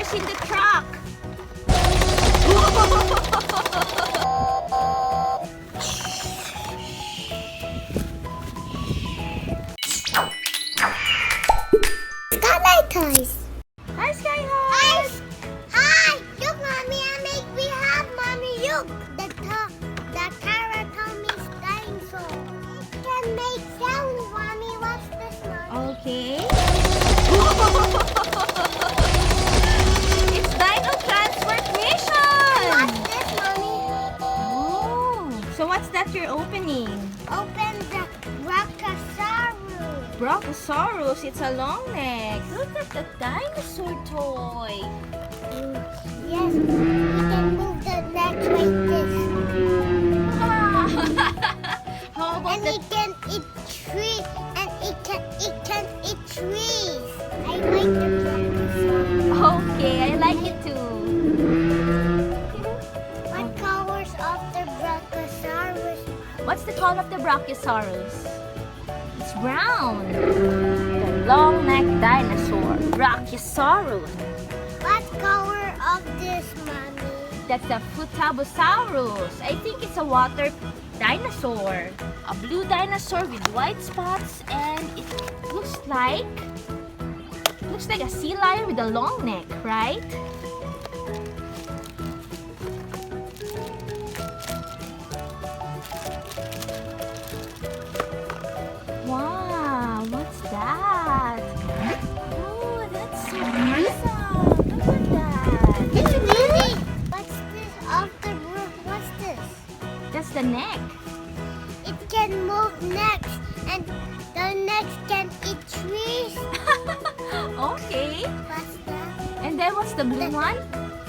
cars in the truck. Skylight toys. Hi, Sky Heart. Hi. Look, mommy. We have mommy. Look, the Teratomi's dinosaur. It can make sounds, mommy. What's this, mommy? Okay. It's Dino Transformation. What's this, mommy? Oh, so what's that you're opening? Open the Brachiosaurus. Brachiosaurus. It's a long neck. Look at the dinosaur toy. Yes, we can move the neck like this. How about And the... it can eat trees. And it can eat trees. I like the Brachiosaurus. Okay, I like it too. What colors of the Brachiosaurus? What's the color of the Brachiosaurus? It's brown. The long neck dinosaur, Brachiosaurus. What color of this, mommy? That's the Futabosaurus. I think it's a water dinosaur. A blue dinosaur with white spots, and it looks like a sea lion with a long neck, right? Wow, what's that? Oh, that's so awesome. Look at that. It's really. What's this of the roof? What's this? That's the neck. It can move next, and the next can eat trees. Okay. What's that? And then what's the blue one?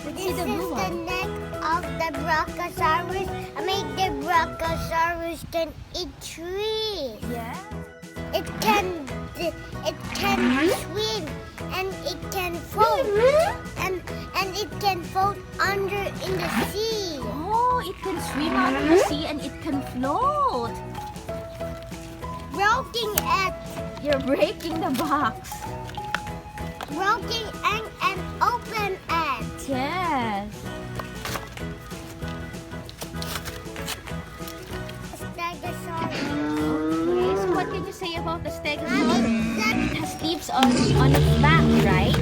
Let's see This the blue is the one. neck of the Brachiosaurus. I mean, the Brachiosaurus can eat trees. Yeah. It can swim, and it can float, and it can float under in the sea. Oh, it can swim out in the sea and it can float. Broken it, You're breaking the box. broken and open it. Yes. Stegosaurus. Okay, so what did you say about the Stegosaurus? Mommy, that It has leaves on its back, right?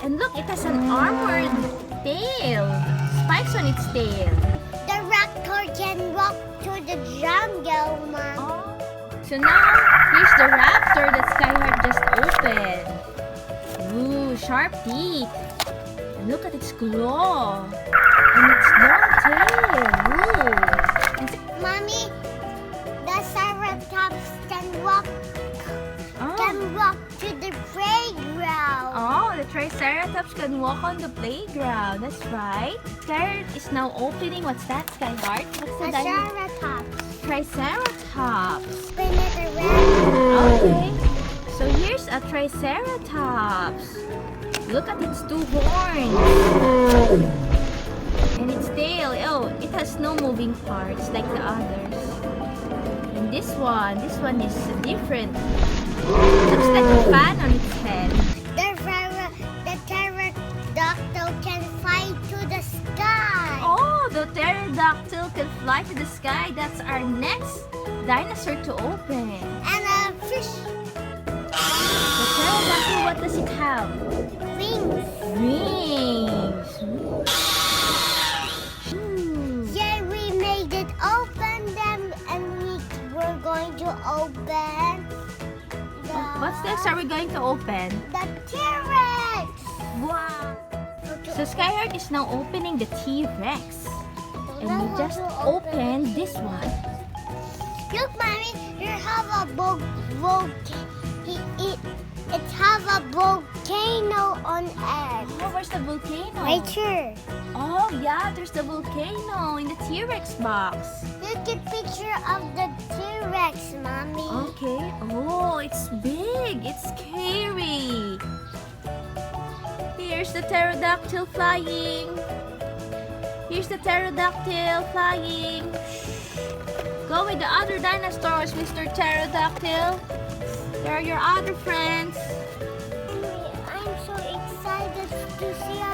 And look, it has an armored tail. Spikes on its tail. the raptor can walk through the jungle, Mom. Oh. So now, here's the raptor that Skyheart just opened. Ooh, sharp teeth. And look at its claw. And its long tail. Ooh. Mommy, the Ceratops can walk Oh. to the playground. Oh, the Triceratops can walk on the playground. That's right. Skyheart is now opening. What's that, Skyheart? What's the The dino? Ceratops. Triceratops. Open it around. Okay. So here's a Triceratops. Look at its two horns. And its tail. Oh, it has no moving parts like the others. And this one is different. Looks like a fan on its head. The pterodactyl can fly to the sky. Oh, the pterodactyl can fly to the sky. That's our next dinosaur to open. And a fish The pterodactyl, what does it have? wings. Wings. Ooh. Yeah, we made it open them, and we're going to open What's next are we going to open? the T-Rex. Wow. So Skyheart is now opening the T-Rex. And we just opened this one. Look, mommy, here have a it have a volcano on it. Oh, where's the volcano? Right here. Oh, yeah, there's the volcano in the T-Rex box. Look at picture of the T-Rex, mommy. Okay. Oh, it's big. It's scary. Here's the pterodactyl flying. Here's the pterodactyl flying. Go with the other dinosaurs, Mr. Pterodactyl. There are your other friends. I'm so excited to see a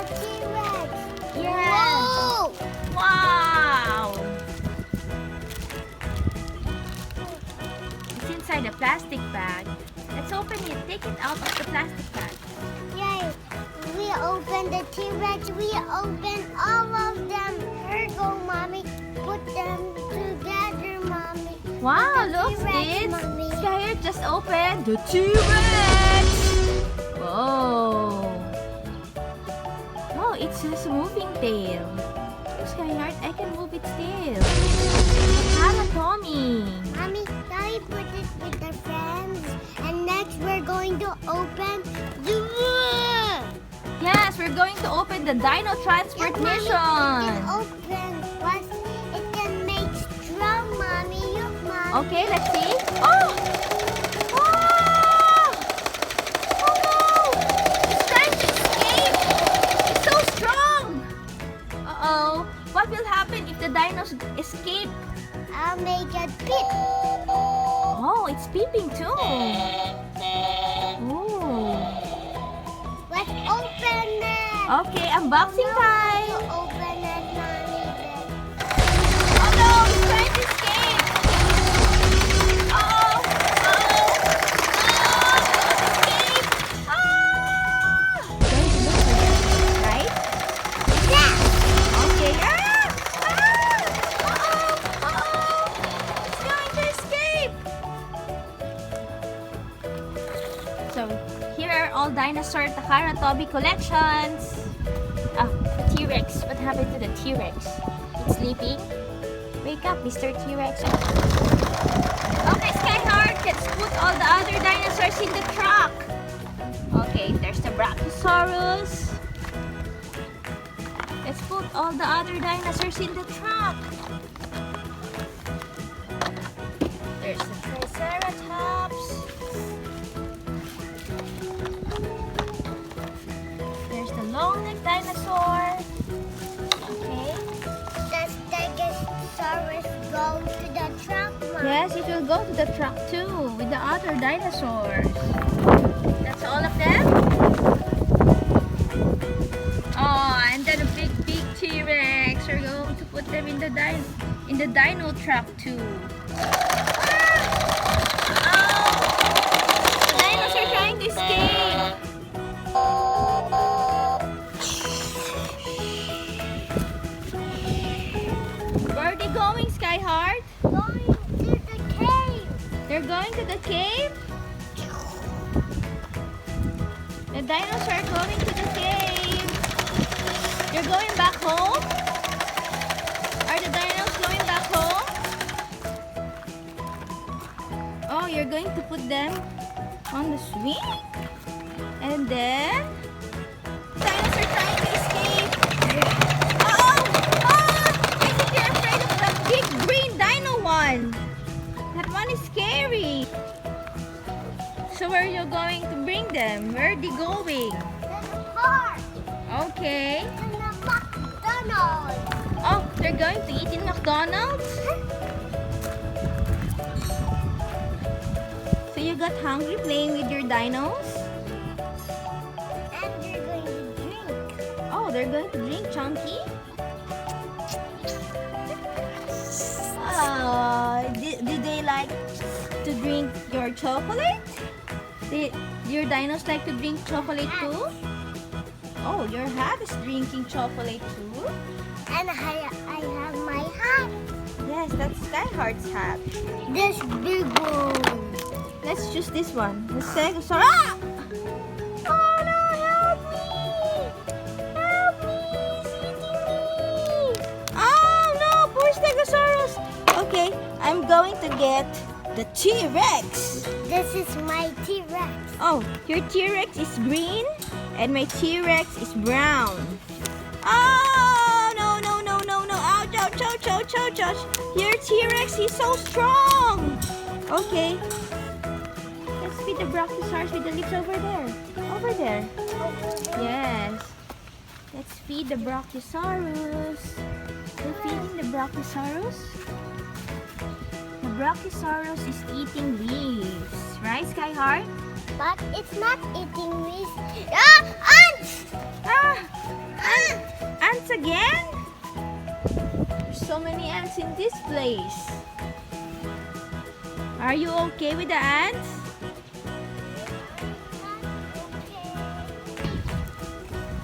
Wow! It's inside a plastic bag. Let's open it. Take it out of the plastic bag. Yay! We opened the T-Rex. We opened all of them. Here go, Mommy. Put them together, Mommy. Wow, The look, T-Rex, kids. Mommy. Skylar just opened the T-Rex. Whoa. Oh, it's a moving tail. Skylar, I can move its tail. Tommy. Mommy, now we put it with the friends. And next we're going to open the... Yes, we're going to open the Dino Transport Mommy, Mission. it can open. Plus, it can make strong, Mommy. Look, Mommy. Okay, let's see. Oh! Wow! Oh no! It's time to escape! It's so strong! Uh-oh. What will happen if the dinos escape? I'll make a pit. Oh, it's peeping too. Ooh. Let's open it. Okay, unboxing time. To open it, Mommy. Oh no, it's trying to escape. Oh, escape. Right? Yeah. Okay. It's going to escape. So, here are all dinosaur Takara Toby collections. Ah, T-Rex. What happened to the T-Rex? It's sleeping. Wake up, Mr. T-Rex. Okay, Skyheart, let's put all the other dinosaurs in the truck. Okay, there's the Brachiosaurus. Let's put all the other dinosaurs in the truck. There's the Triceratops. There's the long-necked dinosaur. Okay. Does Stegosaurus go to the truck, Mommy? Yes, it will go to the truck too with the other dinosaurs. That's all of them? Oh, and then a big T-Rex. We're going to put them in the dino truck too. Oh! The dinos are trying to escape. Where are they going, Skyheart? Going to the cave. They're going to the cave? The dinos are going to the cave. You're going back home? Are the dinos going back home? Oh, you're going to put them on the swing? And then dinos are trying to escape. Oh! Oh! I think you're afraid of the big green dino one. That one is scary. So where are you going to bring them? Where are they going? To the park. Okay. To the McDonald's. Oh, they're going to eat in McDonald's? So you got hungry playing with your dinos? And they're going to drink. Oh, they're going to drink, Chunky? Did they like to drink your chocolate? Your dinos like to drink chocolate too? Oh, your hat is drinking chocolate too? And I have my hat. Yes, that's Skyheart's hat. This big one. Let's choose this one. The Stegosaurus. Ah! Oh no, help me! Help me! It's eating me! Oh no, poor Stegosaurus! Okay, I'm going to get the T-Rex. This is my T-Rex. Oh, your T-Rex is green and my T-Rex is brown. Oh, no, no, no, no, no. Ouch, ouch, ouch, ouch, ouch, ouch. Your T-Rex is so strong. Okay. Let's feed the Brachiosaurus with the lips over there. Over there. Yes. Let's feed the Brachiosaurus. We're feeding the Brachiosaurus. The Brachiosaurus is eating leaves. Right, Skyheart? But it's not eating leaves. Ah! Ants! Ah! Ants again? so many ants in this place. Are you okay with the ants?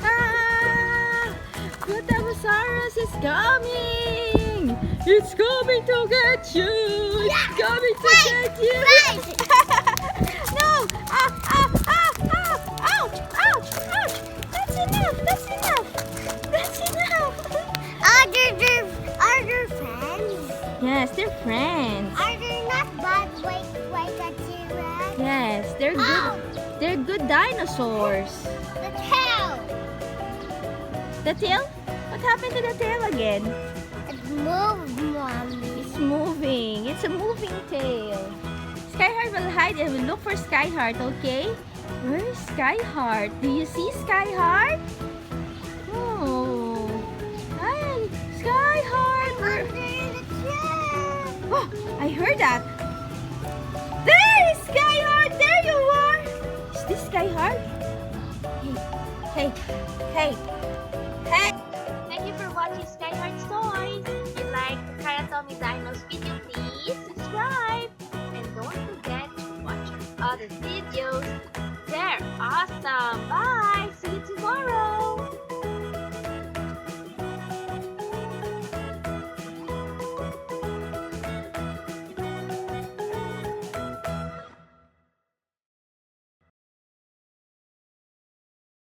Ah! Glutamossaurus is coming! It's coming to get you! It's coming to get you! No! Ah! Ah! Ah! Ah! Ouch! Ouch! Ouch! That's enough! That's enough! That's enough! Are they friends? Yes, they're friends. Are they not bad like a T-Rex? Yes, they're good. Ow! They're good dinosaurs. The tail! The tail? What happened to the tail again? It moved, Mommy. It's moving. It's a moving tail. Skyheart will hide and will look for Skyheart, okay? Where is Skyheart? Do you see Skyheart? Oh. Hi, Skyheart. Under the chair. Oh, I heard that. There is Skyheart. There you are. Is this Skyheart? Hey, hey, hey, hey. Thank you for watching Skyheart's Toys. If you like the Karatomi Dinos video, please subscribe. And don't forget to watch our other videos. They're awesome. Bye.